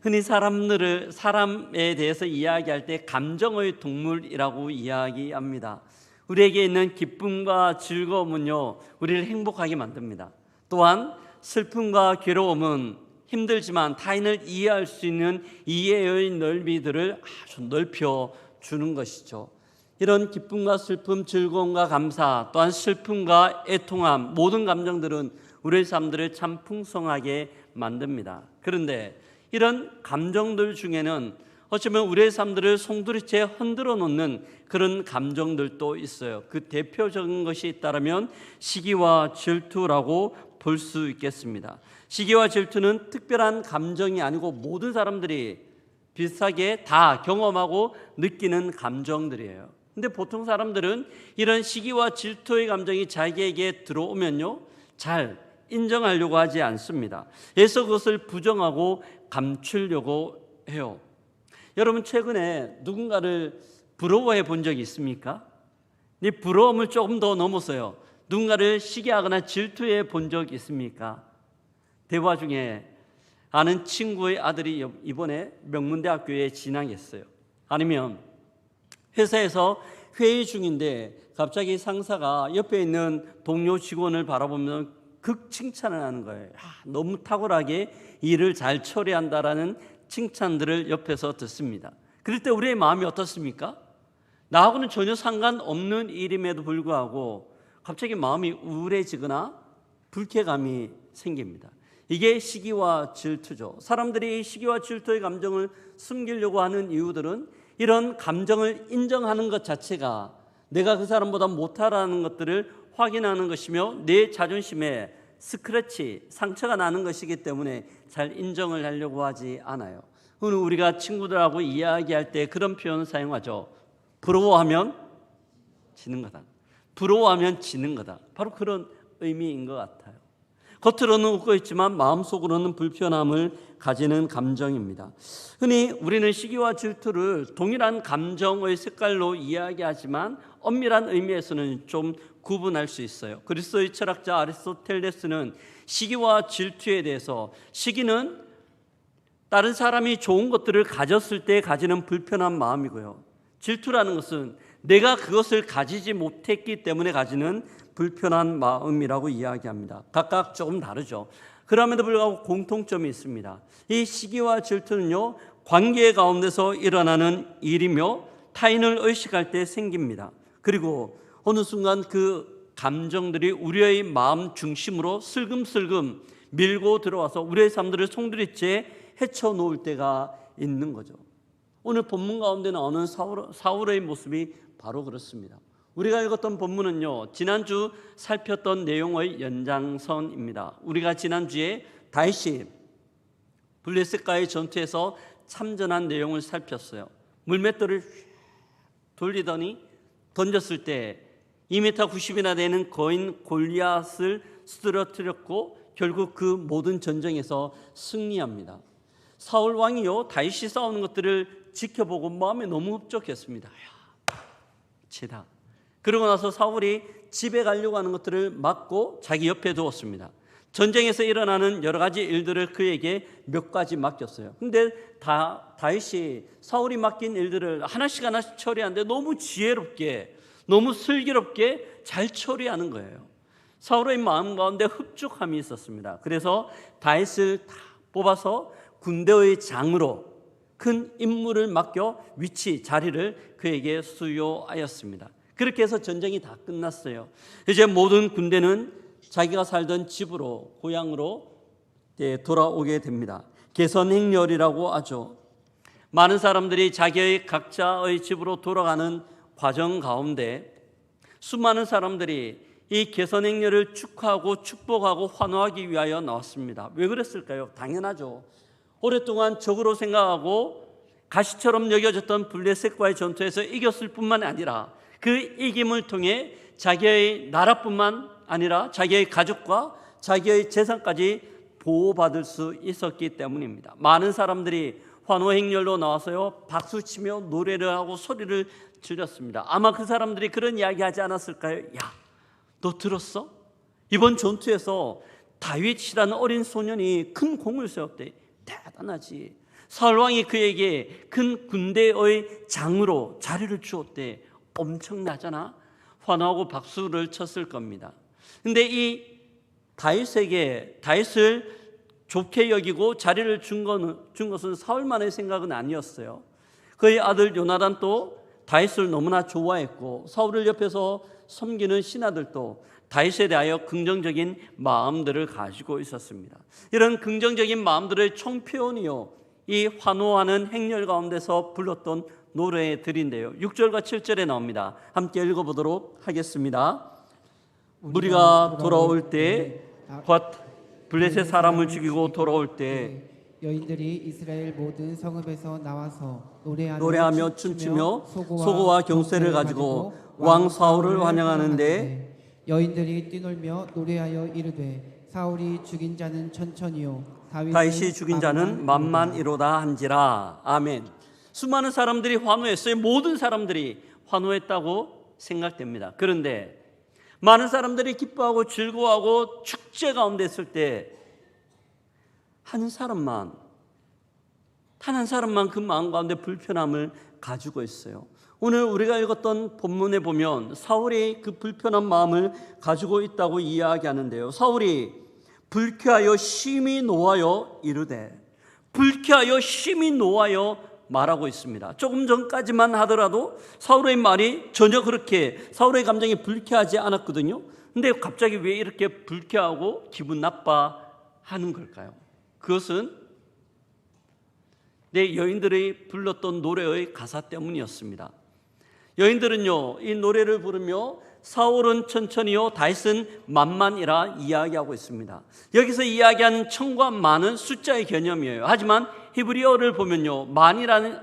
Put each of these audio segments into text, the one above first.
흔히 사람에 대해서 이야기할 때 감정의 동물이라고 이야기합니다. 우리에게 있는 기쁨과 즐거움은요, 우리를 행복하게 만듭니다. 또한 슬픔과 괴로움은 힘들지만 타인을 이해할 수 있는 이해의 넓이들을 아주 넓혀 주는 것이죠. 이런 기쁨과 슬픔, 즐거움과 감사, 또한 슬픔과 애통함, 모든 감정들은 우리의 삶들을 참 풍성하게 만듭니다. 그런데 이런 감정들 중에는 어쩌면 우리의 삶들을 송두리째 흔들어 놓는 그런 감정들도 있어요. 그 대표적인 것이 있다면 시기와 질투라고 볼 수 있겠습니다. 시기와 질투는 특별한 감정이 아니고 모든 사람들이 비슷하게 다 경험하고 느끼는 감정들이에요. 근데 보통 사람들은 이런 시기와 질투의 감정이 자기에게 들어오면요, 잘 인정하려고 하지 않습니다. 그래서 그것을 부정하고 감추려고 해요. 여러분, 최근에 누군가를 부러워해 본 적이 있습니까? 이 부러움을 조금 더 넘어서요, 누군가를 시기하거나 질투해 본 적 있습니까? 대화 중에 아는 친구의 아들이 이번에 명문대학교에 진학했어요. 아니면 회사에서 회의 중인데 갑자기 상사가 옆에 있는 동료 직원을 바라보면 극 칭찬을 하는 거예요. 너무 탁월하게 일을 잘 처리한다라는 칭찬들을 옆에서 듣습니다. 그럴 때 우리의 마음이 어떻습니까? 나하고는 전혀 상관없는 일임에도 불구하고 갑자기 마음이 우울해지거나 불쾌감이 생깁니다. 이게 시기와 질투죠. 사람들이 시기와 질투의 감정을 숨기려고 하는 이유들은 이런 감정을 인정하는 것 자체가 내가 그 사람보다 못하라는 것들을 확인하는 것이며 내 자존심에 스크래치, 상처가 나는 것이기 때문에 잘 인정을 하려고 하지 않아요. 오늘 우리가 친구들하고 이야기할 때 그런 표현을 사용하죠. 부러워하면 지는 거다. 부러워하면 지는 거다. 바로 그런 의미인 것 같아요. 겉으로는 웃고 있지만 마음속으로는 불편함을 가지는 감정입니다. 흔히 우리는 시기와 질투를 동일한 감정의 색깔로 이야기하지만 엄밀한 의미에서는 좀 구분할 수 있어요. 그리스도의 철학자 아리스토텔레스는 시기와 질투에 대해서, 시기는 다른 사람이 좋은 것들을 가졌을 때 가지는 불편한 마음이고요, 질투라는 것은 내가 그것을 가지지 못했기 때문에 가지는 불편한 마음이라고 이야기합니다. 각각 조금 다르죠. 그럼에도 불구하고 공통점이 있습니다. 이 시기와 질투는요, 관계 가운데서 일어나는 일이며 타인을 의식할 때 생깁니다. 그리고 어느 순간 그 감정들이 우리의 마음 중심으로 슬금슬금 밀고 들어와서 우리의 삶들을 송두리째 헤쳐놓을 때가 있는 거죠. 오늘 본문 가운데 나오는 사울의 모습이 바로 그렇습니다. 우리가 읽었던 본문은요, 지난주 살폈던 내용의 연장선입니다. 우리가 지난주에 다윗이 블레셋과의 전투에서 참전한 내용을 살폈어요. 물맷돌을 돌리더니 던졌을 때 2m 90이나 되는 거인 골리앗을 쓰러뜨렸고 결국 그 모든 전쟁에서 승리합니다. 사울 왕이요, 다윗이 싸우는 것들을 지켜보고 마음에 너무 흡족했습니다. 치다. 그러고 나서 사울이 집에 가려고 하는 것들을 막고 자기 옆에 두었습니다. 전쟁에서 일어나는 여러 가지 일들을 그에게 몇 가지 맡겼어요. 근데 다윗이 사울이 맡긴 일들을 하나씩 처리하는데 너무 지혜롭게, 너무 슬기롭게 잘 처리하는 거예요. 사울의 마음 가운데 흡족함이 있었습니다. 그래서 다윗을 다 뽑아서 군대의 장으로 큰 임무를 맡겨 위치, 자리를 그에게 수여하였습니다. 그렇게 해서 전쟁이 다 끝났어요. 이제 모든 군대는 자기가 살던 집으로, 고향으로 돌아오게 됩니다. 개선행렬이라고 하죠. 많은 사람들이 자기의 각자의 집으로 돌아가는 과정 가운데 수많은 사람들이 이 개선행렬을 축하하고 축복하고 환호하기 위하여 나왔습니다. 왜 그랬을까요? 당연하죠. 오랫동안 적으로 생각하고 가시처럼 여겨졌던 블레셋과의 전투에서 이겼을 뿐만 아니라 그 이김을 통해 자기의 나라뿐만 아니라 자기의 가족과 자기의 재산까지 보호받을 수 있었기 때문입니다. 많은 사람들이 환호행렬로 나와서요, 박수치며 노래를 하고 소리를 질렀습니다. 아마 그 사람들이 그런 이야기 하지 않았을까요? 야, 너 들었어? 이번 전투에서 다윗이라는 어린 소년이 큰 공을 세웠대. 대단하지. 사울 왕이 그에게 큰 군대의 장으로 자리를 주었대. 엄청나잖아. 환호하고 박수를 쳤을 겁니다. 근데 이 다윗을 좋게 여기고 자리를 준 것은 사울만의 생각은 아니었어요. 그의 아들 요나단도 다윗을 너무나 좋아했고, 사울을 옆에서 섬기는 신하들도 다윗에 대하여 긍정적인 마음들을 가지고 있었습니다. 이런 긍정적인 마음들의 총표현이요, 이 환호하는 행렬 가운데서 불렀던 노래들인데요, 6절과 7절에 나옵니다. 함께 읽어보도록 하겠습니다. 우리가 돌아올 때, 블레셋 사람을 죽이고 돌아올 때, 여인들이 이스라엘 모든 성읍에서 나와서 노래하며 춤추며 소고와 경쇠를 가지고 왕 사울을 환영하는데, 여인들이 뛰놀며 노래하여 이르되 사울이 죽인 자는 천천히요 다윗이 죽인 자는 만만이로다 한지라. 아멘. 수많은 사람들이 환호했어요. 모든 사람들이 환호했다고 생각됩니다. 그런데 많은 사람들이 기뻐하고 즐거워하고 축제 가운데 있을 때 단 한 사람만 그 마음 가운데 불편함을 가지고 있어요. 오늘 우리가 읽었던 본문에 보면 사울이 그 불편한 마음을 가지고 있다고 이야기하는데요, 사울이 불쾌하여 심히 노하여 이르되, 불쾌하여 심히 노하여 말하고 있습니다. 조금 전까지만 하더라도 사울의 말이 전혀 그렇게 사울의 감정이 불쾌하지 않았거든요. 근데 갑자기 왜 이렇게 불쾌하고 기분 나빠하는 걸까요? 그것은 내 여인들이 불렀던 노래의 가사 때문이었습니다. 여인들은요, 이 노래를 부르며 사울은 천천히요 다윗은 만만이라 이야기하고 있습니다. 여기서 이야기하는 천과 만은 숫자의 개념이에요. 하지만 히브리어를 보면요, 만이라는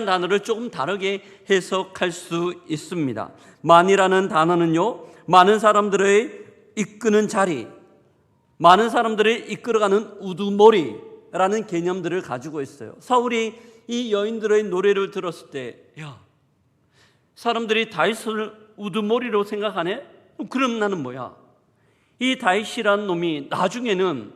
단어를 조금 다르게 해석할 수 있습니다. 만이라는 단어는요, 많은 사람들의 이끄는 자리, 많은 사람들을 이끌어가는 우두머리라는 개념들을 가지고 있어요. 사울이 이 여인들의 노래를 들었을 때, 야, 사람들이 다윗을 우두머리로 생각하네? 그럼 나는 뭐야? 이 다윗이라는 놈이 나중에는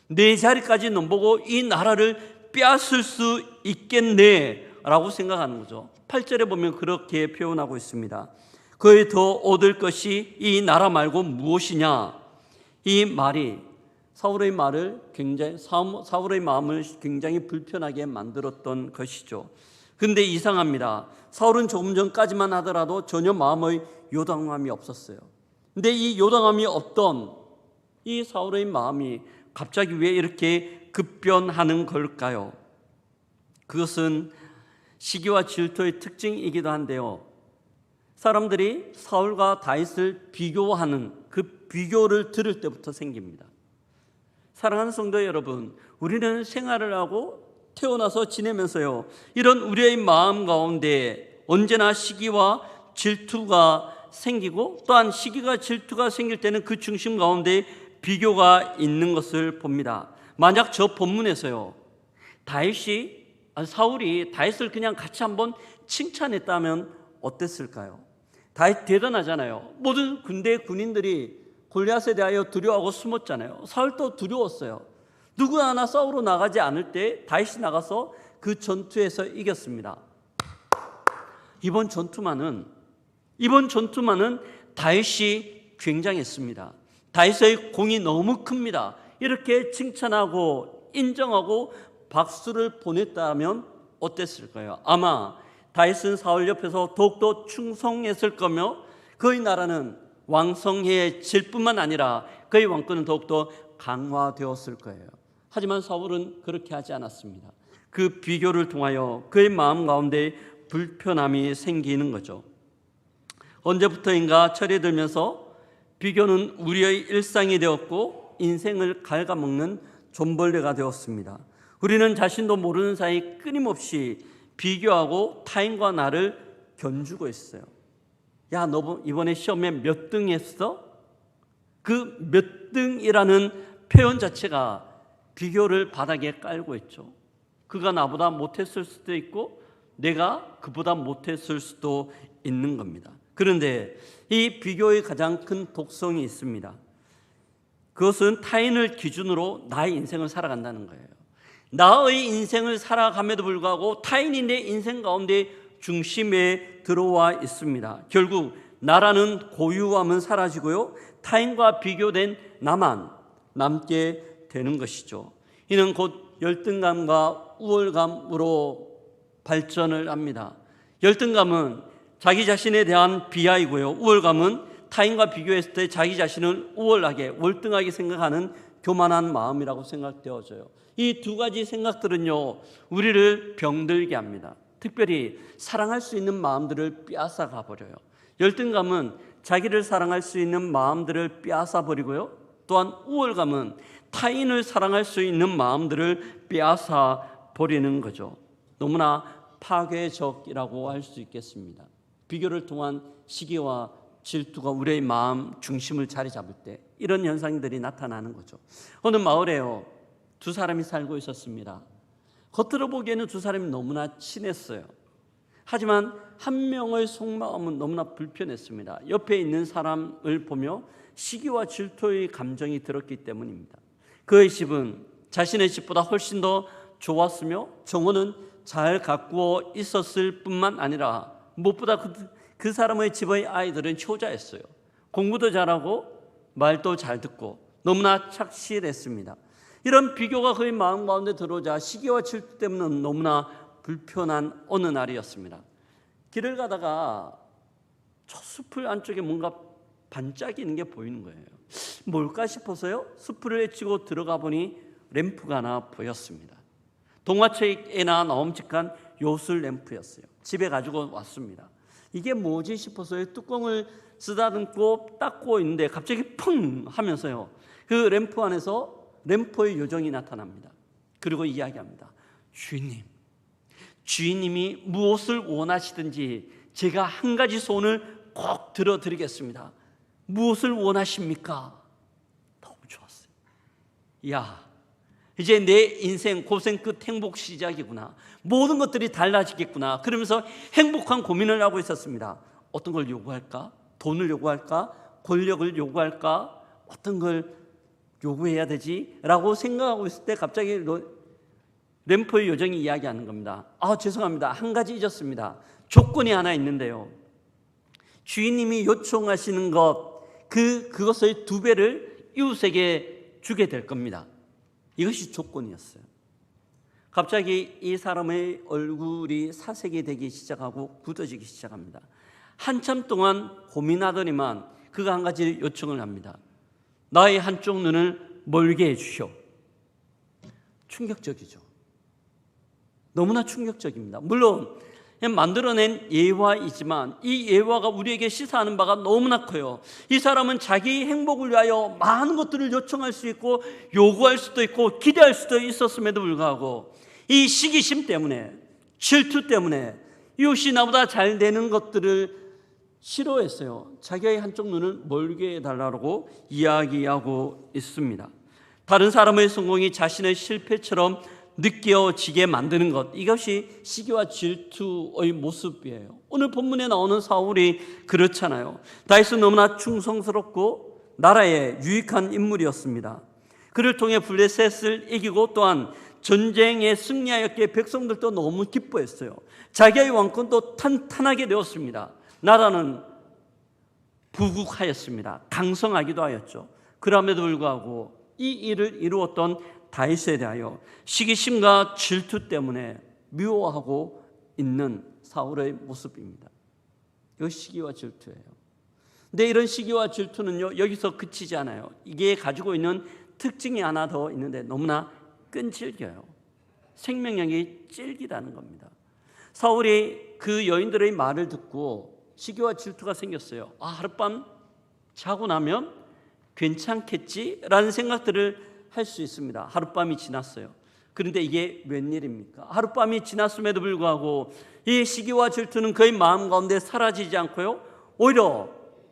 내 자리까지 넘보고 이 나라를 빼앗을 수 있겠네 라고 생각하는 거죠. 8절에 보면 그렇게 표현하고 있습니다. 그에 더 얻을 것이 이 나라 말고 무엇이냐? 이 말이 사울의 마음을 굉장히 불편하게 만들었던 것이죠. 근데 이상합니다. 사울은 조금 전까지만 하더라도 전혀 마음의 요동함이 없었어요. 근데 이 요동함이 없던 이 사울의 마음이 갑자기 왜 이렇게 급변하는 걸까요? 그것은 시기와 질투의 특징이기도 한데요, 사람들이 사울과 다윗을 비교하는 그 비교를 들을 때부터 생깁니다. 사랑하는 성도 여러분, 우리는 생활을 하고 태어나서 지내면서요, 이런 우리의 마음 가운데 언제나 시기와 질투가 생기고, 또한 시기가 질투가 생길 때는 그 중심 가운데 비교가 있는 것을 봅니다. 만약 저 본문에서요, 사울이 다윗을 그냥 같이 한번 칭찬했다면 어땠을까요? 다윗 대단하잖아요. 모든 군인들이 골리앗에 대하여 두려워하고 숨었잖아요. 사울도 두려웠어요. 누구 하나 싸우러 나가지 않을 때 다윗이 나가서 그 전투에서 이겼습니다. 이번 전투만은 다윗이 굉장했습니다. 다윗의 공이 너무 큽니다. 이렇게 칭찬하고 인정하고 박수를 보냈다면 어땠을까요? 아마 다윗은 사울 옆에서 더욱더 충성했을 거며, 그의 나라는 왕성해질 뿐만 아니라 그의 왕권은 더욱더 강화되었을 거예요. 하지만 사울은 그렇게 하지 않았습니다. 그 비교를 통하여 그의 마음 가운데 불편함이 생기는 거죠. 언제부터인가 철이 들면서 비교는 우리의 일상이 되었고 인생을 갉아먹는 존벌레가 되었습니다. 우리는 자신도 모르는 사이 끊임없이 비교하고 타인과 나를 견주고 있어요. 야, 너 이번에 시험에 몇 등 했어? 그 몇 등이라는 표현 자체가 비교를 바닥에 깔고 있죠. 그가 나보다 못했을 수도 있고 내가 그보다 못했을 수도 있는 겁니다. 그런데 이 비교의 가장 큰 독성이 있습니다. 그것은 타인을 기준으로 나의 인생을 살아간다는 거예요. 나의 인생을 살아감에도 불구하고 타인이 내 인생 가운데 중심에 들어와 있습니다. 결국 나라는 고유함은 사라지고요, 타인과 비교된 나만 남게 되는 것이죠. 이는 곧 열등감과 우월감으로 발전을 합니다. 열등감은 자기 자신에 대한 비하이고요, 우월감은 타인과 비교했을 때 자기 자신을 우월하게, 월등하게 생각하는 교만한 마음이라고 생각되어져요. 이 두 가지 생각들은요, 우리를 병들게 합니다. 특별히 사랑할 수 있는 마음들을 빼앗아 가버려요. 열등감은 자기를 사랑할 수 있는 마음들을 빼앗아 버리고요, 또한 우월감은 타인을 사랑할 수 있는 마음들을 빼앗아 버리는 거죠. 너무나 파괴적이라고 할 수 있겠습니다. 비교를 통한 시기와 질투가 우리의 마음 중심을 자리 잡을 때 이런 현상들이 나타나는 거죠. 어느 마을에요, 두 사람이 살고 있었습니다. 겉으로 보기에는 두 사람이 너무나 친했어요. 하지만 한 명의 속마음은 너무나 불편했습니다. 옆에 있는 사람을 보며 시기와 질투의 감정이 들었기 때문입니다. 그의 집은 자신의 집보다 훨씬 더 좋았으며 정원은 잘 가꾸어 있었을 뿐만 아니라 무엇보다 그 사람의 집의 아이들은 효자였어요. 공부도 잘하고 말도 잘 듣고 너무나 착실했습니다. 이런 비교가 그의 마음 가운데 들어오자 시기와 질투 때문에 너무나 불편한 어느 날이었습니다. 길을 가다가 저 숲을 안쪽에 뭔가 반짝이는 게 보이는 거예요. 뭘까 싶어서요, 숲을 헤치고 들어가 보니 램프가 하나 보였습니다. 동화책에나 나옴직한 요술 램프였어요. 집에 가지고 왔습니다. 이게 뭐지 싶어서요, 뚜껑을 쓰다듬고 닦고 있는데 갑자기 펑 하면서요, 그 램프 안에서 램프의 요정이 나타납니다. 그리고 이야기합니다. 주인님이 무엇을 원하시든지 제가 한 가지 소원을 꼭 들어드리겠습니다. 무엇을 원하십니까? 너무 좋았어요. 야, 이제 내 인생 고생 끝 행복 시작이구나. 모든 것들이 달라지겠구나. 그러면서 행복한 고민을 하고 있었습니다. 어떤 걸 요구할까? 돈을 요구할까? 권력을 요구할까? 어떤 걸 요구해야 되지? 라고 생각하고 있을 때 갑자기 램프의 요정이 이야기하는 겁니다. 죄송합니다. 한 가지 잊었습니다. 조건이 하나 있는데요. 주인님이 요청하시는 그것의 2배를 이웃에게 주게 될 겁니다. 이것이 조건이었어요. 갑자기 이 사람의 얼굴이 사색이 되기 시작하고 굳어지기 시작합니다. 한참 동안 고민하더니만 그가 한 가지 요청을 합니다. 나의 한쪽 눈을 멀게 해주시오. 충격적이죠. 너무나 충격적입니다. 물론 만들어낸 예화이지만 이 예화가 우리에게 시사하는 바가 너무나 커요. 이 사람은 자기 행복을 위하여 많은 것들을 요청할 수 있고 요구할 수도 있고 기대할 수도 있었음에도 불구하고 이 시기심 때문에, 질투 때문에 이웃이 나보다 잘 되는 것들을 싫어했어요. 자기의 한쪽 눈을 멀게 해달라고 이야기하고 있습니다. 다른 사람의 성공이 자신의 실패처럼 느껴지게 만드는 것, 이것이 시기와 질투의 모습이에요. 오늘 본문에 나오는 사울이 그렇잖아요. 다윗은 너무나 충성스럽고 나라에 유익한 인물이었습니다. 그를 통해 블레셋을 이기고 또한 전쟁에 승리하였기에 백성들도 너무 기뻐했어요. 자기의 왕권도 탄탄하게 되었습니다. 나라는 부국하였습니다. 강성하기도 하였죠. 그럼에도 불구하고 이 일을 이루었던 다윗에 대하여 시기심과 질투 때문에 미워하고 있는 사울의 모습입니다. 이것이 시기와 질투예요. 근데 이런 시기와 질투는요, 여기서 그치지 않아요. 이게 가지고 있는 특징이 하나 더 있는데 너무나 끈질겨요. 생명력이 찔기다는 겁니다. 사울이 그 여인들의 말을 듣고 시기와 질투가 생겼어요. 하룻밤 자고 나면 괜찮겠지라는 생각들을 할 수 있습니다. 하룻밤이 지났어요. 그런데 이게 웬일입니까? 하룻밤이 지났음에도 불구하고 이 시기와 질투는 그의 마음 가운데 사라지지 않고요, 오히려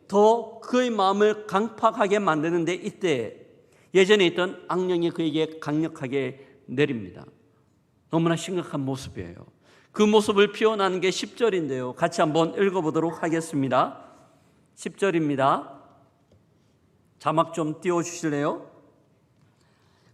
더 그의 마음을 강팍하게 만드는데 이때 예전에 있던 악령이 그에게 강력하게 내립니다. 너무나 심각한 모습이에요. 그 모습을 표현하는 게 10절인데요. 같이 한번 읽어보도록 하겠습니다. 10절입니다. 자막 좀 띄워주실래요?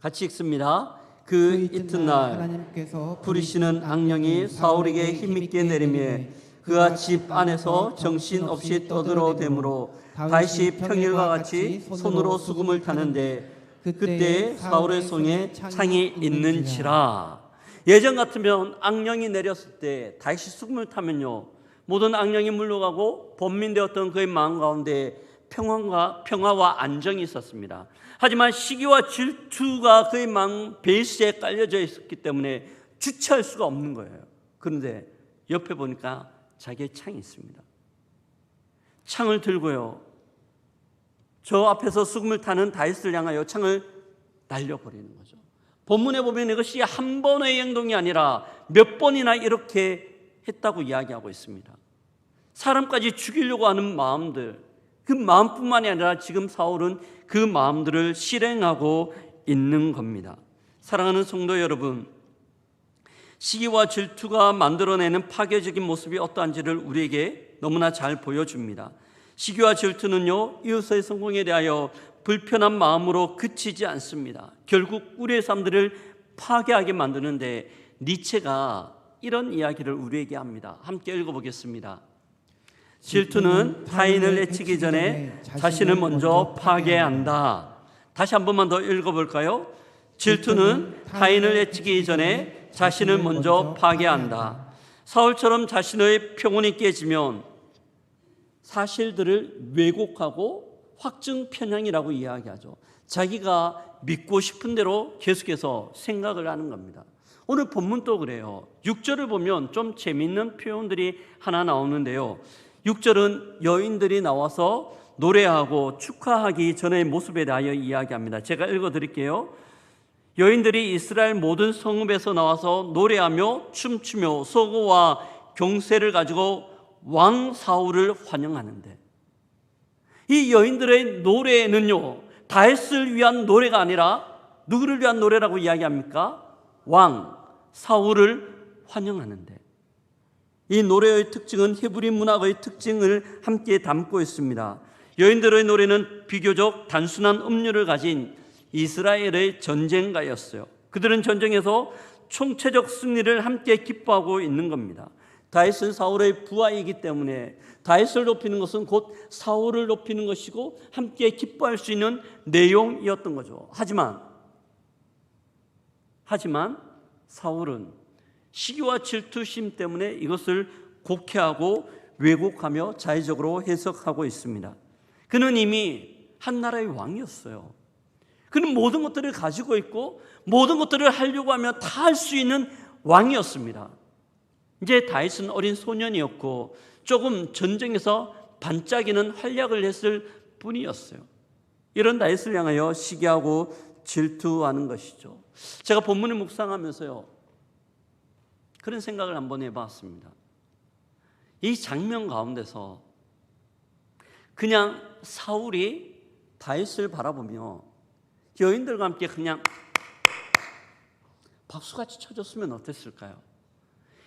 같이 읽습니다. 그 이튿날 하나님께서 부리시는 악령이 사울에게 힘있게 내리매 그가 집 안에서 정신없이 떠들어대므로 다윗이 평일과 같이 손으로 수금을 타는데 그때 사울의 손에 창이 있는지라. 예전 같으면 악령이 내렸을 때 다윗이 수금을 타면요, 모든 악령이 물러가고 번민되었던 그의 마음 가운데 평화와 안정이 있었습니다. 하지만 시기와 질투가 그의 마음 베이스에 깔려져 있었기 때문에 주체할 수가 없는 거예요. 그런데 옆에 보니까 자기의 창이 있습니다. 창을 들고요, 저 앞에서 수금을 타는 다윗을 향하여 창을 날려버리는 거죠. 본문에 보면 이것이 한 번의 행동이 아니라 몇 번이나 이렇게 했다고 이야기하고 있습니다. 사람까지 죽이려고 하는 마음들, 그 마음뿐만이 아니라 지금 사울은 그 마음들을 실행하고 있는 겁니다. 사랑하는 성도 여러분, 시기와 질투가 만들어내는 파괴적인 모습이 어떠한지를 우리에게 너무나 잘 보여줍니다. 시기와 질투는요, 이웃의 성공에 대하여 불편한 마음으로 그치지 않습니다. 결국 우리의 삶들을 파괴하게 만드는데 니체가 이런 이야기를 우리에게 합니다. 함께 읽어보겠습니다. 질투는 타인을 해치기 전에 자신을 먼저 파괴한다. 다시 한 번만 더 읽어볼까요? 질투는 타인을 해치기 전에 자신을 먼저 파괴한다. 사울처럼 자신의 평온이 깨지면 사실들을 왜곡하고 확증 편향이라고 이야기하죠. 자기가 믿고 싶은 대로 계속해서 생각을 하는 겁니다. 오늘 본문도 그래요. 6절을 보면 좀 재미있는 표현들이 하나 나오는데요. 6절은 여인들이 나와서 노래하고 축하하기 전의 모습에 대하여 이야기합니다. 제가 읽어드릴게요. 여인들이 이스라엘 모든 성읍에서 나와서 노래하며 춤추며 소고와 경세를 가지고 왕 사울을 환영하는데, 이 여인들의 노래는요, 다윗을 위한 노래가 아니라 누구를 위한 노래라고 이야기합니까? 왕 사울을 환영하는데, 이 노래의 특징은 히브리 문학의 특징을 함께 담고 있습니다. 여인들의 노래는 비교적 단순한 음률을 가진 이스라엘의 전쟁가였어요. 그들은 전쟁에서 총체적 승리를 함께 기뻐하고 있는 겁니다. 다윗은 사울의 부하이기 때문에 다윗을 높이는 것은 곧 사울을 높이는 것이고 함께 기뻐할 수 있는 내용이었던 거죠. 하지만 사울은 시기와 질투심 때문에 이것을 곡해하고 왜곡하며 자의적으로 해석하고 있습니다. 그는 이미 한 나라의 왕이었어요. 그는 모든 것들을 가지고 있고 모든 것들을 하려고 하면 다 할 수 있는 왕이었습니다. 이제 다윗은 어린 소년이었고 조금 전쟁에서 반짝이는 활약을 했을 뿐이었어요. 이런 다윗을 향하여 시기하고 질투하는 것이죠. 제가 본문을 묵상하면서요, 그런 생각을 한번 해봤습니다. 이 장면 가운데서 그냥 사울이 다윗을 바라보며 여인들과 함께 그냥 박수같이 쳐줬으면 어땠을까요?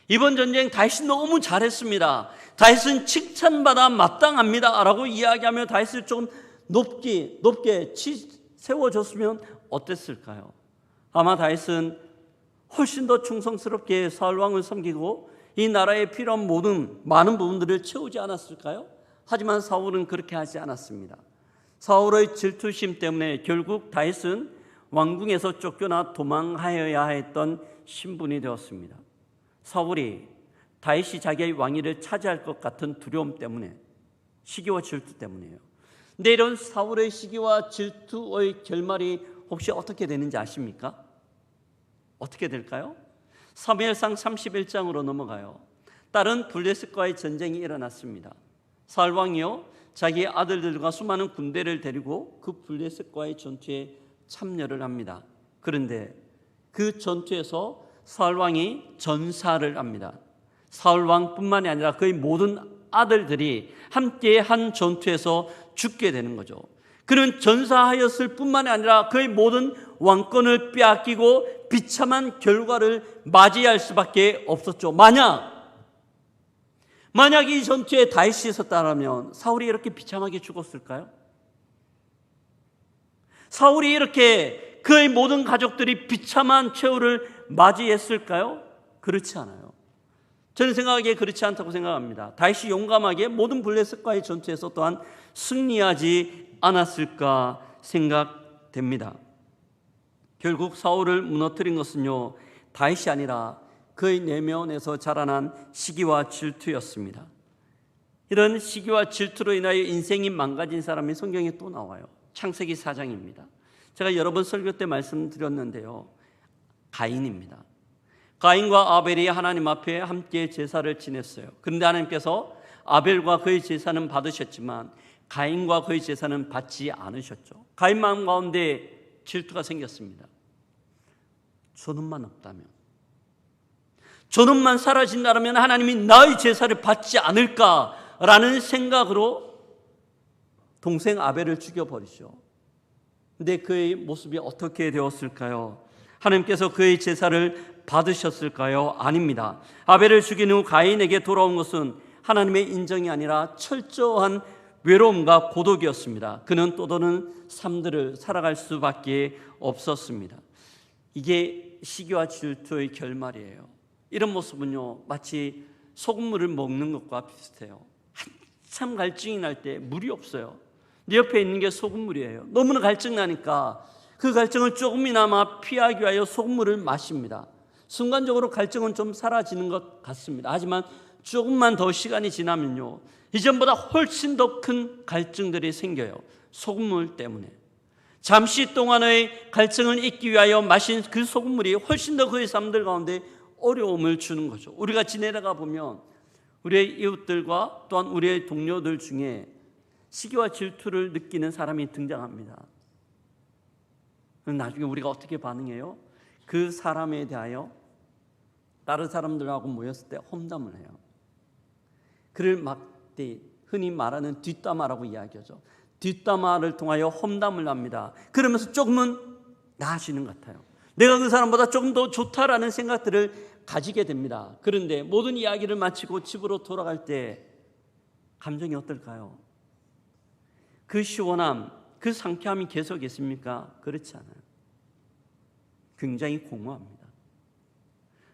이번 전쟁 다윗이 너무 잘했습니다. 다윗은 칭찬받아 마땅합니다 라고 이야기하며 다윗을 좀 높게 세워줬으면 어땠을까요? 아마 다윗은 훨씬 더 충성스럽게 사울왕을 섬기고 이 나라에 필요한 많은 부분들을 채우지 않았을까요? 하지만 사울은 그렇게 하지 않았습니다. 사울의 질투심 때문에 결국 다윗은 왕궁에서 쫓겨나 도망하여야 했던 신분이 되었습니다. 사울이 다윗이 자기의 왕위를 차지할 것 같은 두려움 때문에, 시기와 질투 때문이에요. 근데 이런 사울의 시기와 질투의 결말이 혹시 어떻게 되는지 아십니까? 어떻게 될까요? 사무엘상 31장으로 넘어가요. 딸은 블레셋과의 전쟁이 일어났습니다. 사울 왕이요, 자기 아들들과 수많은 군대를 데리고 그 블레셋과의 전투에 참여를 합니다. 그런데 그 전투에서 사울 왕이 전사를 합니다. 사울 왕뿐만이 아니라 그의 모든 아들들이 함께 한 전투에서 죽게 되는 거죠. 그는 전사하였을 뿐만이 아니라 그의 모든 왕권을 빼앗기고 비참한 결과를 맞이할 수밖에 없었죠. 만약 이 전투에 다윗이 있었다면 사울이 이렇게 비참하게 죽었을까요? 사울이 이렇게 그의 모든 가족들이 비참한 최후를 맞이했을까요? 그렇지 않아요. 저는 생각하기에 그렇지 않다고 생각합니다. 다윗이 용감하게 모든 블레셋과의 전투에서 또한 승리하지 않았을까 생각됩니다. 결국 사울을 무너뜨린 것은요, 다윗이 아니라 그의 내면에서 자라난 시기와 질투였습니다. 이런 시기와 질투로 인하여 인생이 망가진 사람이 성경에 또 나와요. 창세기 4장입니다. 제가 여러 번 설교 때 말씀드렸는데요, 가인입니다. 가인과 아벨이 하나님 앞에 함께 제사를 지냈어요. 그런데 하나님께서 아벨과 그의 제사는 받으셨지만 가인과 그의 제사는 받지 않으셨죠. 가인 마음 가운데 질투가 생겼습니다. 저놈만 없다면, 저놈만 사라진다면 하나님이 나의 제사를 받지 않을까라는 생각으로 동생 아벨을 죽여버리죠. 근데 그의 모습이 어떻게 되었을까요? 하나님께서 그의 제사를 받으셨을까요? 아닙니다. 아벨을 죽인 후 가인에게 돌아온 것은 하나님의 인정이 아니라 철저한 외로움과 고독이었습니다. 그는 또다른 삶들을 살아갈 수밖에 없었습니다. 이게 시기와 질투의 결말이에요. 이런 모습은요, 마치 소금물을 먹는 것과 비슷해요. 한참 갈증이 날 때 물이 없어요. 내 옆에 있는 게 소금물이에요. 너무나 갈증 나니까 그 갈증을 조금이나마 피하기 위하여 소금물을 마십니다. 순간적으로 갈증은 좀 사라지는 것 같습니다. 하지만 조금만 더 시간이 지나면요, 이전보다 훨씬 더 큰 갈증들이 생겨요. 소금물 때문에. 잠시 동안의 갈증을 잊기 위하여 마신 그 소금물이 훨씬 더 그의 삶들 가운데 어려움을 주는 거죠. 우리가 지내다가 보면 우리의 이웃들과 또한 우리의 동료들 중에 시기와 질투를 느끼는 사람이 등장합니다. 나중에 우리가 어떻게 반응해요? 그 사람에 대하여 다른 사람들하고 모였을 때 험담을 해요. 그를 막대, 흔히 말하는 뒷담화라고 이야기하죠. 뒷담화를 통하여 험담을 합니다. 그러면서 조금은 나아지는 것 같아요. 내가 그 사람보다 조금 더 좋다라는 생각들을 가지게 됩니다. 그런데 모든 이야기를 마치고 집으로 돌아갈 때 감정이 어떨까요? 그 시원함, 그 상쾌함이 계속 있습니까? 그렇지 않아요. 굉장히 공허합니다.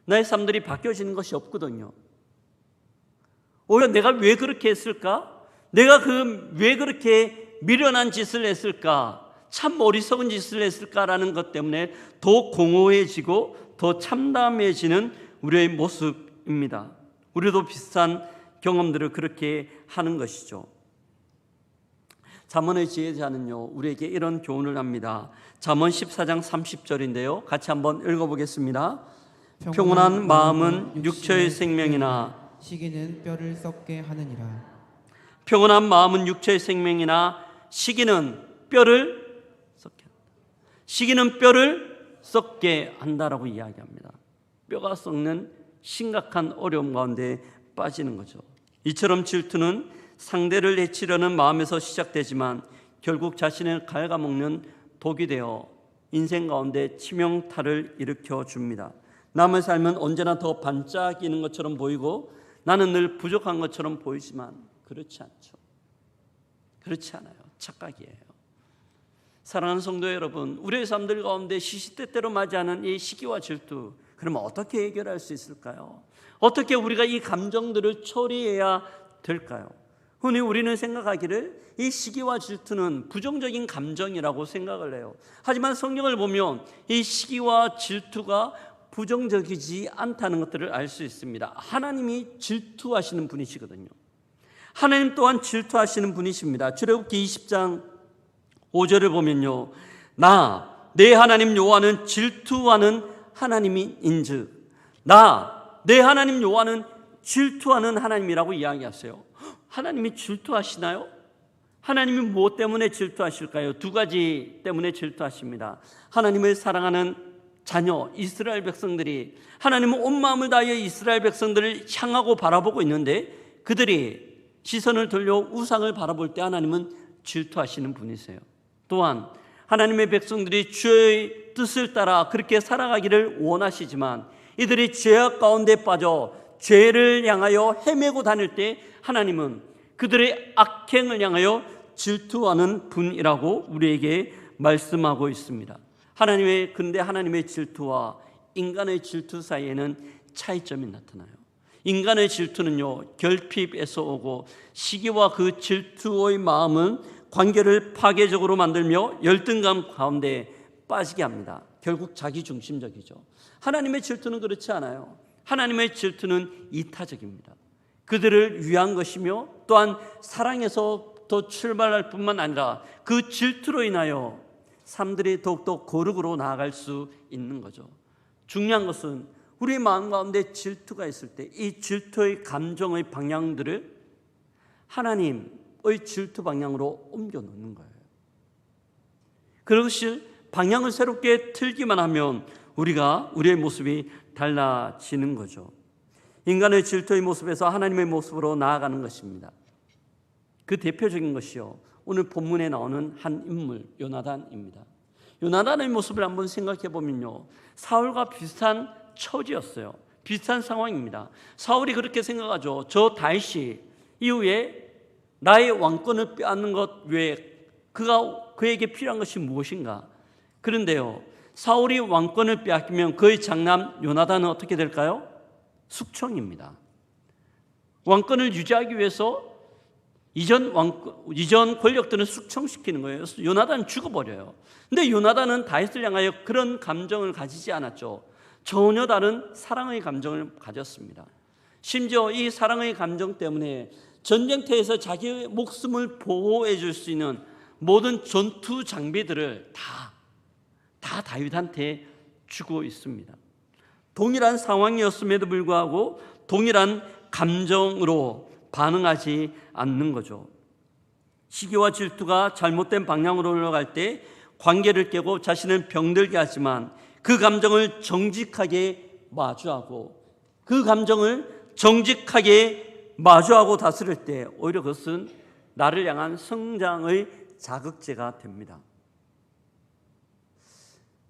나의 삶들이 바뀌어지는 것이 없거든요. 오히려 내가 왜 그렇게 했을까? 내가 왜 그렇게 미련한 짓을 했을까? 참 어리석은 짓을 했을까라는 것 때문에 더 공허해지고 더 참담해지는 우리의 모습입니다. 우리도 비슷한 경험들을 그렇게 하는 것이죠. 잠언의 지혜자는요, 우리에게 이런 교훈을 합니다. 잠언 14장 30절인데요. 같이 한번 읽어보겠습니다. 평온한 마음은 육체의 생명이나 시기는 뼈를 썩게 하느니라. 평온한 마음은 육체의 생명이나 시기는 뼈를 썩게 한다. 시기는 뼈를 썩게 한다라고 이야기합니다. 뼈가 썩는 심각한 어려움 가운데 빠지는 거죠. 이처럼 질투는 상대를 해치려는 마음에서 시작되지만 결국 자신을 갉아먹는 독이 되어 인생 가운데 치명타를 일으켜 줍니다. 남의 삶은 언제나 더 반짝이는 것처럼 보이고 나는 늘 부족한 것처럼 보이지만 그렇지 않죠. 그렇지 않아요. 착각이에요. 사랑하는 성도 여러분, 우리의 삶들 가운데 시시때때로 맞이하는 이 시기와 질투, 그러면 어떻게 해결할 수 있을까요? 어떻게 우리가 이 감정들을 처리해야 될까요? 흔히 우리는 생각하기를 이 시기와 질투는 부정적인 감정이라고 생각을 해요. 하지만 성경을 보면 이 시기와 질투가 부정적이지 않다는 것들을 알 수 있습니다. 하나님이 질투하시는 분이시거든요. 하나님 또한 질투하시는 분이십니다. 출애굽기 20장 5절을 보면요, 내 하나님 여호와는 질투하는 하나님인즉, 내 하나님 여호와는 질투하는 하나님이라고 이야기하세요. 하나님이 질투하시나요? 하나님이 무엇 때문에 질투하실까요? 두 가지 때문에 질투하십니다. 하나님을 사랑하는 자녀 이스라엘 백성들이, 하나님은 온 마음을 다하여 이스라엘 백성들을 향하고 바라보고 있는데 그들이 시선을 돌려 우상을 바라볼 때 하나님은 질투하시는 분이세요. 또한 하나님의 백성들이 주의 뜻을 따라 그렇게 살아가기를 원하시지만 이들이 죄악 가운데 빠져 죄를 향하여 헤매고 다닐 때 하나님은 그들의 악행을 향하여 질투하는 분이라고 우리에게 말씀하고 있습니다. 근데 하나님의 질투와 인간의 질투 사이에는 차이점이 나타나요. 인간의 질투는요, 결핍에서 오고 시기와 그 질투의 마음은 관계를 파괴적으로 만들며 열등감 가운데 빠지게 합니다. 결국 자기중심적이죠. 하나님의 질투는 그렇지 않아요. 하나님의 질투는 이타적입니다. 그들을 위한 것이며 또한 사랑에서 더 출발할 뿐만 아니라 그 질투로 인하여 사람들이 더욱더 거룩으로 나아갈 수 있는 거죠. 중요한 것은 우리 마음 가운데 질투가 있을 때 이 질투의 감정의 방향들을 하나님의 질투 방향으로 옮겨 놓는 거예요. 그것이 방향을 새롭게 틀기만 하면 우리의 모습이 달라지는 거죠. 인간의 질투의 모습에서 하나님의 모습으로 나아가는 것입니다. 그 대표적인 것이요, 오늘 본문에 나오는 한 인물 요나단입니다. 요나단의 모습을 한번 생각해 보면요, 사울과 비슷한 처지였어요. 비슷한 상황입니다. 사울이 그렇게 생각하죠. 저 다윗이 이후에 나의 왕권을 빼앗는 것 외에 그에게 필요한 것이 무엇인가? 그런데요, 사울이 왕권을 빼앗기면 그의 장남 요나단은 어떻게 될까요? 숙청입니다. 왕권을 유지하기 위해서 이전 권력들은 숙청시키는 거예요. 그래서 요나단은 죽어버려요. 근데 요나단은 다윗을 향하여 그런 감정을 가지지 않았죠. 전혀 다른 사랑의 감정을 가졌습니다. 심지어 이 사랑의 감정 때문에 전쟁터에서 자기의 목숨을 보호해 줄 수 있는 모든 전투 장비들을 다 다윗한테 주고 있습니다. 동일한 상황이었음에도 불구하고 동일한 감정으로 반응하지 않는 거죠. 시기와 질투가 잘못된 방향으로 흘러갈 때 관계를 깨고 자신을 병들게 하지만 그 감정을 정직하게 마주하고 다스릴 때 오히려 그것은 나를 향한 성장의 자극제가 됩니다.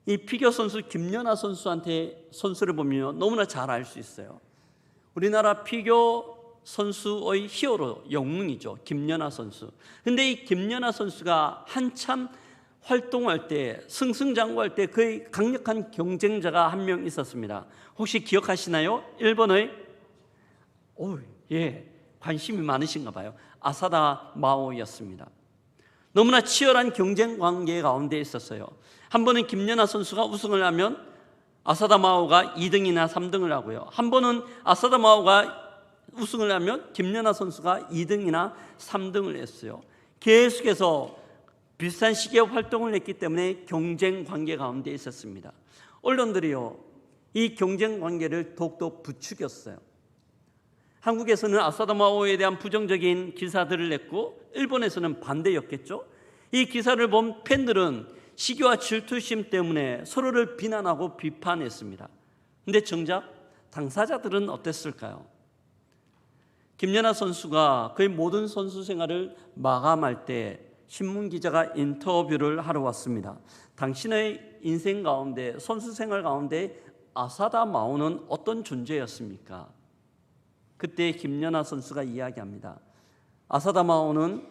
이 피겨 선수 김연아 선수를 보면 너무나 잘 알 수 있어요. 우리나라 피겨 선수의 히어로, 영웅이죠. 김연아 선수. 근데 이 김연아 선수가 한참 활동할 때, 승승장구할 때 그의 강력한 경쟁자가 한 명 있었습니다. 혹시 기억하시나요? 일본의 관심이 많으신가 봐요. 아사다 마오였습니다. 너무나 치열한 경쟁 관계 가운데 있었어요. 한 번은 김연아 선수가 우승을 하면 아사다 마오가 2등이나 3등을 하고요. 한 번은 아사다 마오가 우승을 하면 김연아 선수가 2등이나 3등을 했어요. 계속해서 비슷한 시기에 활동을 했기 때문에 경쟁 관계 가운데 있었습니다. 언론들이요, 이 경쟁 관계를 더욱더 부추겼어요. 한국에서는 아사다 마오에 대한 부정적인 기사들을 냈고 일본에서는 반대였겠죠. 이 기사를 본 팬들은 시기와 질투심 때문에 서로를 비난하고 비판했습니다. 그런데 정작 당사자들은 어땠을까요? 김연아 선수가 그의 모든 선수 생활을 마감할 때 신문기자가 인터뷰를 하러 왔습니다. 당신의 인생 가운데, 선수 생활 가운데 아사다 마오는 어떤 존재였습니까? 그때 김연아 선수가 이야기합니다. 아사다 마오는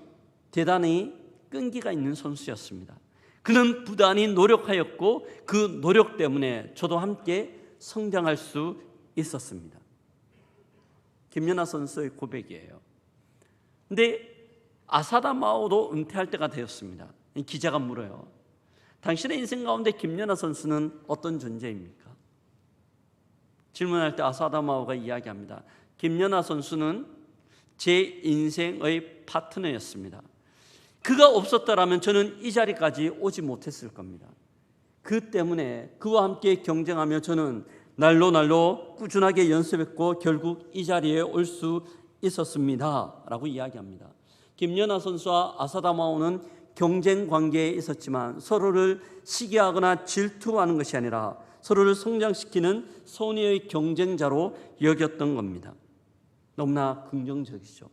대단히 끈기가 있는 선수였습니다. 그는 부단히 노력하였고 그 노력 때문에 저도 함께 성장할 수 있었습니다. 김연아 선수의 고백이에요. 근데 아사다 마오도 은퇴할 때가 되었습니다. 기자가 물어요. 당신의 인생 가운데 김연아 선수는 어떤 존재입니까? 질문할 때 아사다 마오가 이야기합니다. 김연아 선수는 제 인생의 파트너였습니다. 그가 없었더라면 저는 이 자리까지 오지 못했을 겁니다. 그 때문에 그와 함께 경쟁하며 저는 날로 꾸준하게 연습했고 결국 이 자리에 올 수 있었습니다. 라고 이야기합니다. 김연아 선수와 아사다 마오는 경쟁 관계에 있었지만 서로를 시기하거나 질투하는 것이 아니라 서로를 성장시키는 선의의 경쟁자로 여겼던 겁니다. 너무나 긍정적이죠.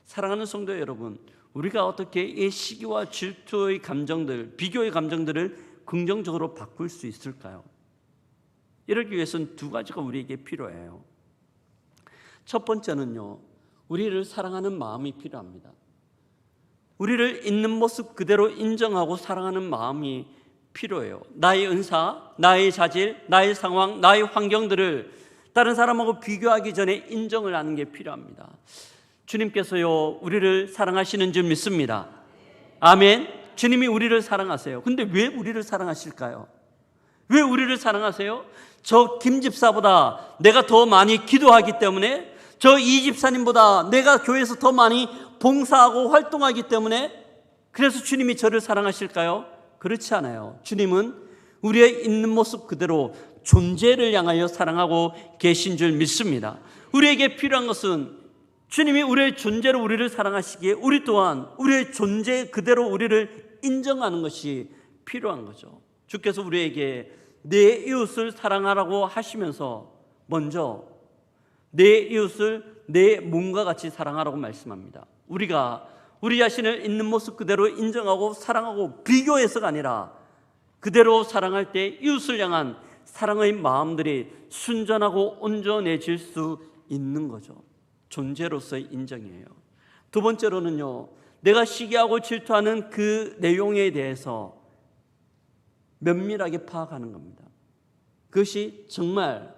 사랑하는 성도 여러분, 우리가 어떻게 이 시기와 질투의 감정들, 비교의 감정들을 긍정적으로 바꿀 수 있을까요? 이러기 위해서는 두 가지가 우리에게 필요해요. 첫 번째는요, 우리를 사랑하는 마음이 필요합니다. 우리를 있는 모습 그대로 인정하고 사랑하는 마음이 필요해요. 나의 은사, 나의 자질, 나의 상황, 나의 환경들을 다른 사람하고 비교하기 전에 인정을 하는 게 필요합니다. 주님께서요, 우리를 사랑하시는 줄 믿습니다. 아멘. 주님이 우리를 사랑하세요. 근데 왜 우리를 사랑하실까요? 왜 우리를 사랑하세요? 저 김 집사보다 내가 더 많이 기도하기 때문에, 저 이 집사님보다 내가 교회에서 더 많이 봉사하고 활동하기 때문에 그래서 주님이 저를 사랑하실까요? 그렇지 않아요. 주님은 우리의 있는 모습 그대로 존재를 향하여 사랑하고 계신 줄 믿습니다. 우리에게 필요한 것은 주님이 우리의 존재로 우리를 사랑하시기에 우리 또한 우리의 존재 그대로 우리를 인정하는 것이 필요한 거죠. 주께서 우리에게 내 이웃을 사랑하라고 하시면서 먼저 내 이웃을 내 몸과 같이 사랑하라고 말씀합니다. 우리가 우리 자신을 있는 모습 그대로 인정하고 사랑하고 비교해서가 아니라 그대로 사랑할 때 이웃을 향한 사랑의 마음들이 순전하고 온전해질 수 있는 거죠. 존재로서의 인정이에요. 두 번째로는요, 내가 시기하고 질투하는 그 내용에 대해서 면밀하게 파악하는 겁니다. 그것이 정말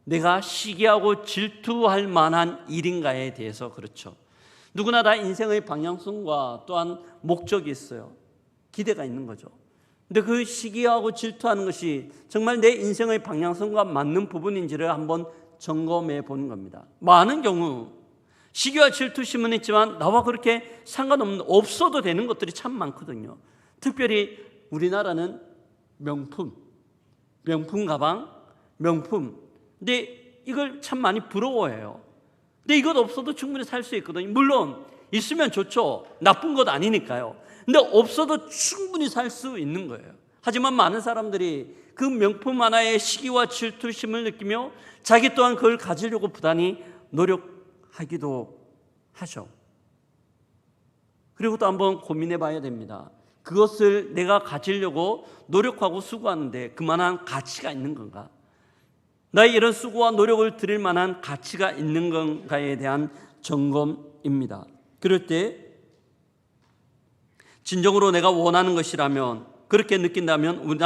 내가 시기하고 질투할 만한 일인가에 대해서 그렇죠. 누구나 다 인생의 방향성과 또한 목적이 있어요. 기대가 있는 거죠. 근데 그 시기하고 질투하는 것이 정말 내 인생의 방향성과 맞는 부분인지를 한번 점검해 보는 겁니다. 많은 경우 시기와 질투심은 있지만 나와 그렇게 상관없는, 없어도 되는 것들이 참 많거든요. 특별히 우리나라는 명품 가방, 명품. 근데 이걸 참 많이 부러워해요. 근데 이것 없어도 충분히 살 수 있거든요. 물론 있으면 좋죠. 나쁜 것 아니니까요. 근데 없어도 충분히 살 수 있는 거예요. 하지만 많은 사람들이 그 명품 하나의 시기와 질투심을 느끼며 자기 또한 그걸 가지려고 부단히 노력하기도 하죠. 그리고 또 한번 고민해 봐야 됩니다. 그것을 내가 가지려고 노력하고 수고하는데 그만한 가치가 있는 건가? 나의 이런 수고와 노력을 드릴 만한 가치가 있는 건가에 대한 점검입니다. 그럴 때 진정으로 내가 원하는 것이라면, 그렇게 느낀다면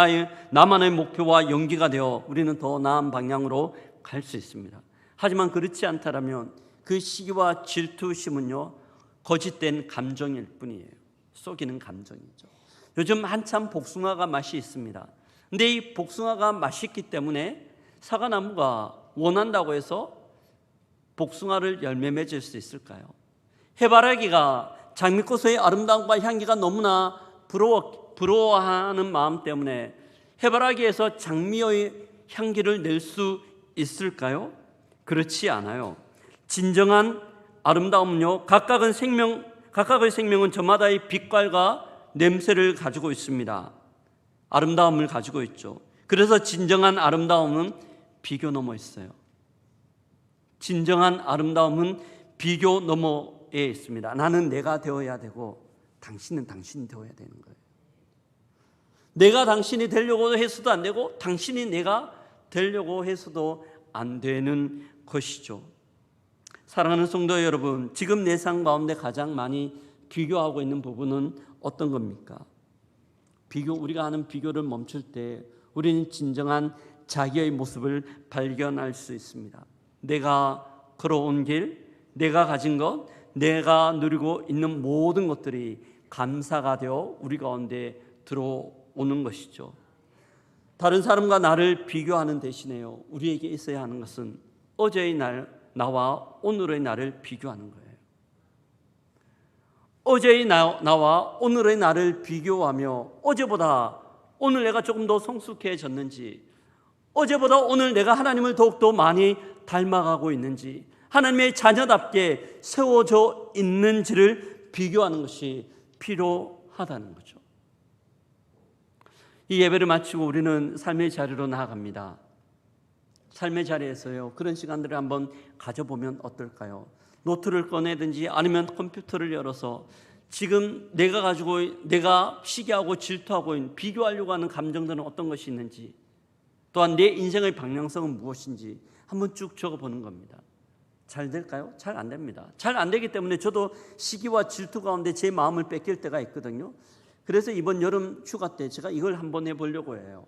나만의 목표와 연기가 되어 우리는 더 나은 방향으로 갈 수 있습니다. 하지만 그렇지 않다면 그 시기와 질투심은요, 거짓된 감정일 뿐이에요. 속이는 감정이죠. 요즘 한참 복숭아가 맛이 있습니다. 근데 이 복숭아가 맛있기 때문에 사과나무가 원한다고 해서 복숭아를 열매 맺을 수 있을까요? 해바라기가 장미꽃의 아름다움과 향기가 너무나 부러워하는 마음 때문에 해바라기에서 장미의 향기를 낼 수 있을까요? 그렇지 않아요. 진정한 아름다움은요, 각각의 생명은 저마다의 빛깔과 냄새를 가지고 있습니다. 아름다움을 가지고 있죠. 그래서 진정한 아름다움은 비교 넘어 있어요. 진정한 아름다움은 비교 너머에 있습니다. 나는 내가 되어야 되고 당신은 당신이 되어야 되는 거예요. 내가 당신이 되려고 해서도 안 되고 당신이 내가 되려고 해서도 안 되는 것이죠. 사랑하는 성도 여러분, 지금 내 삶 가운데 가장 많이 비교하고 있는 부분은 어떤 겁니까? 우리가 하는 비교를 멈출 때 우리는 진정한 자기의 모습을 발견할 수 있습니다. 내가 걸어온 길, 내가 가진 것, 내가 누리고 있는 모든 것들이 감사가 되어 우리 가운데 들어오는 것이죠. 다른 사람과 나를 비교하는 대신에요, 우리에게 있어야 하는 것은 어제의 나와 오늘의 나를 비교하는 거예요. 어제의 나와 오늘의 나를 비교하며 어제보다 오늘 내가 조금 더 성숙해졌는지, 어제보다 오늘 내가 하나님을 더욱더 많이 닮아가고 있는지, 하나님의 자녀답게 세워져 있는지를 비교하는 것이 필요하다는 거죠. 이 예배를 마치고 우리는 삶의 자리로 나아갑니다. 삶의 자리에서요, 그런 시간들을 한번 가져보면 어떨까요? 노트를 꺼내든지 아니면 컴퓨터를 열어서 지금 내가 시기하고 질투하고 있는, 비교하려고 하는 감정들은 어떤 것이 있는지, 또한 내 인생의 방향성은 무엇인지 한번 쭉 적어보는 겁니다. 잘 될까요? 잘 안 됩니다. 잘 안 되기 때문에 저도 시기와 질투 가운데 제 마음을 뺏길 때가 있거든요. 그래서 이번 여름 휴가 때 제가 이걸 한번 해보려고 해요.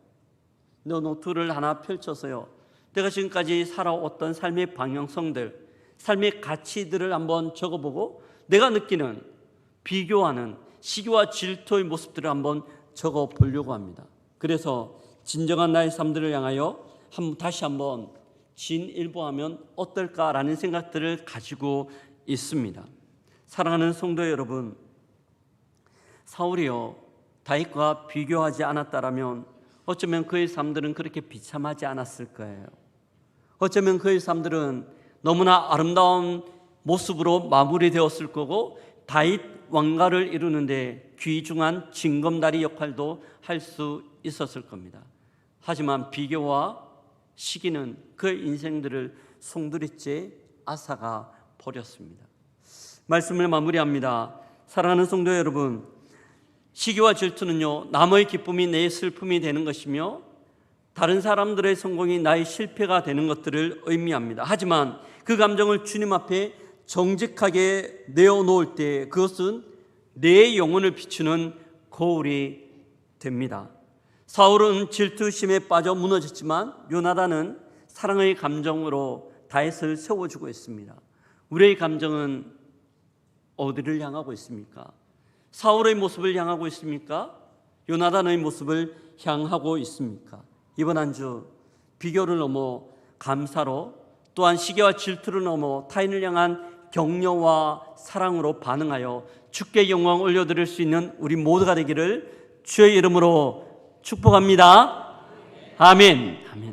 노트를 하나 펼쳐서요, 내가 지금까지 살아왔던 삶의 방향성들, 삶의 가치들을 한번 적어보고 내가 느끼는, 비교하는 시기와 질투의 모습들을 한번 적어보려고 합니다. 그래서 진정한 나의 삶들을 향하여 다시 한번 진일보하면 어떨까라는 생각들을 가지고 있습니다. 사랑하는 성도 여러분, 사울이요, 다윗과 비교하지 않았다라면 어쩌면 그의 삶들은 그렇게 비참하지 않았을 거예요. 어쩌면 그의 삶들은 너무나 아름다운 모습으로 마무리되었을 거고 다윗 왕가를 이루는데 귀중한 징검다리 역할도 할 수 있었을 겁니다. 하지만 비교와 시기는 그의 인생들을 송두리째 앗아가 버렸습니다. 말씀을 마무리합니다. 사랑하는 성도 여러분, 시기와 질투는요, 남의 기쁨이 내 슬픔이 되는 것이며 다른 사람들의 성공이 나의 실패가 되는 것들을 의미합니다. 하지만 그 감정을 주님 앞에 정직하게 내어놓을 때 그것은 내 영혼을 비추는 거울이 됩니다. 사울은 질투심에 빠져 무너졌지만 요나단은 사랑의 감정으로 다윗을 세워주고 있습니다. 우리의 감정은 어디를 향하고 있습니까? 사울의 모습을 향하고 있습니까? 요나단의 모습을 향하고 있습니까? 이번 한 주 비교를 넘어 감사로, 또한 시기와 질투를 넘어 타인을 향한 격려와 사랑으로 반응하여 주께 영광 올려드릴 수 있는 우리 모두가 되기를 주의 이름으로 축복합니다. 아멘. 아멘.